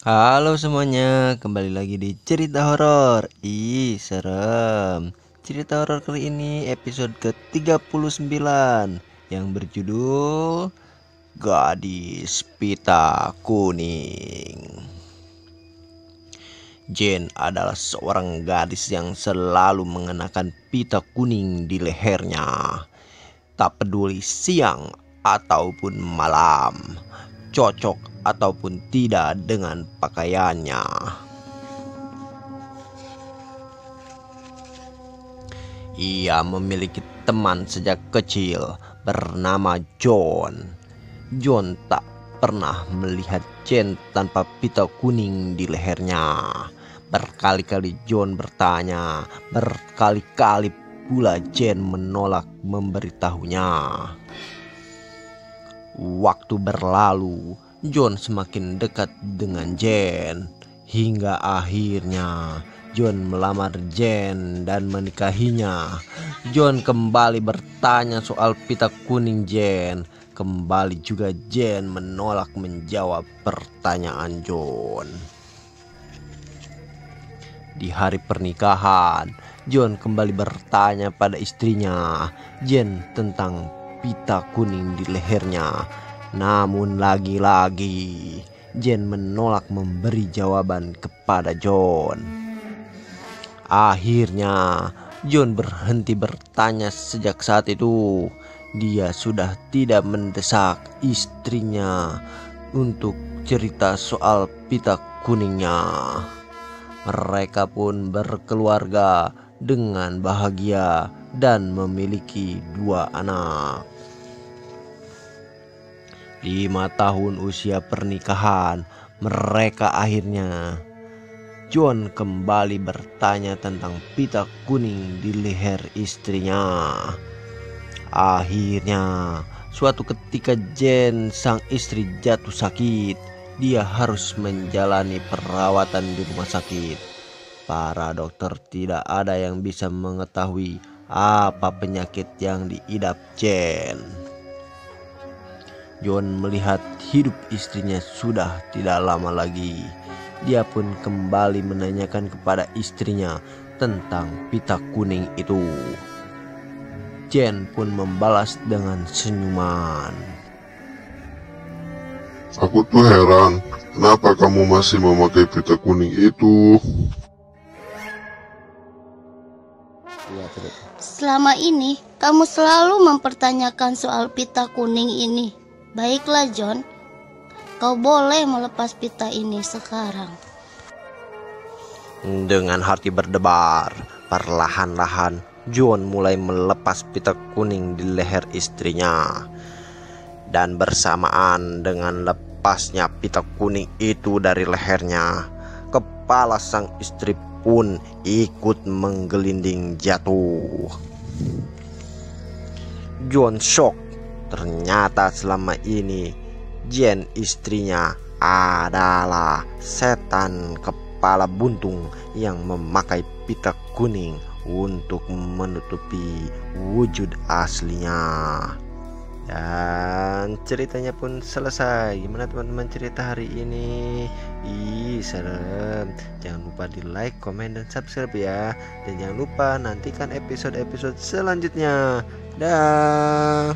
Halo semuanya, kembali lagi di cerita horor. Ih, serem. Cerita horor kali ini episode ke-39 yang berjudul Gadis Pita Kuning. Jane adalah seorang gadis yang selalu mengenakan pita kuning di lehernya. Tak peduli siang ataupun malam, cocok ataupun tidak dengan pakaiannya. Ia memiliki teman sejak kecil bernama John. John tak pernah melihat Jane tanpa pita kuning di lehernya. Berkali-kali John bertanya, berkali-kali pula Jane menolak memberitahunya. Waktu berlalu, John semakin dekat dengan Jane, hingga akhirnya John melamar Jane dan menikahinya. John kembali bertanya soal pita kuning Jane. Kembali juga Jane menolak menjawab pertanyaan John. Di hari pernikahan, John kembali bertanya pada istrinya Jane tentang pita kuning di lehernya. Namun lagi-lagi Jane menolak memberi jawaban kepada John. Akhirnya John berhenti bertanya. Sejak saat itu dia sudah tidak mendesak istrinya untuk cerita soal pita kuningnya. Mereka pun berkeluarga dengan bahagia dan memiliki 2 anak. 5 tahun usia pernikahan mereka akhirnya, John kembali bertanya tentang pita kuning di leher istrinya. Akhirnya suatu ketika Jane sang istri jatuh sakit. Dia harus menjalani perawatan di rumah sakit. Para dokter tidak ada yang bisa mengetahui apa penyakit yang diidap Jane. John melihat hidup istrinya sudah tidak lama lagi. Dia pun kembali menanyakan kepada istrinya tentang pita kuning itu. Jane pun membalas dengan senyuman. Aku tuh heran, kenapa kamu masih memakai pita kuning itu? Selama ini kamu selalu mempertanyakan soal pita kuning ini. Baiklah John, kau boleh melepas pita ini sekarang. Dengan hati berdebar, perlahan-lahan John mulai melepas pita kuning di leher istrinya. Dan bersamaan dengan lepasnya pita kuning itu dari lehernya, kepala sang istri pun ikut menggelinding jatuh. John shock. Ternyata selama ini Jane istrinya adalah setan kepala buntung yang memakai pita kuning untuk menutupi wujud aslinya. Dan ceritanya pun selesai. Gimana teman-teman cerita hari ini? Ih, serem. Jangan lupa di like, komen, dan subscribe ya. Dan jangan lupa nantikan episode-episode selanjutnya. Dah.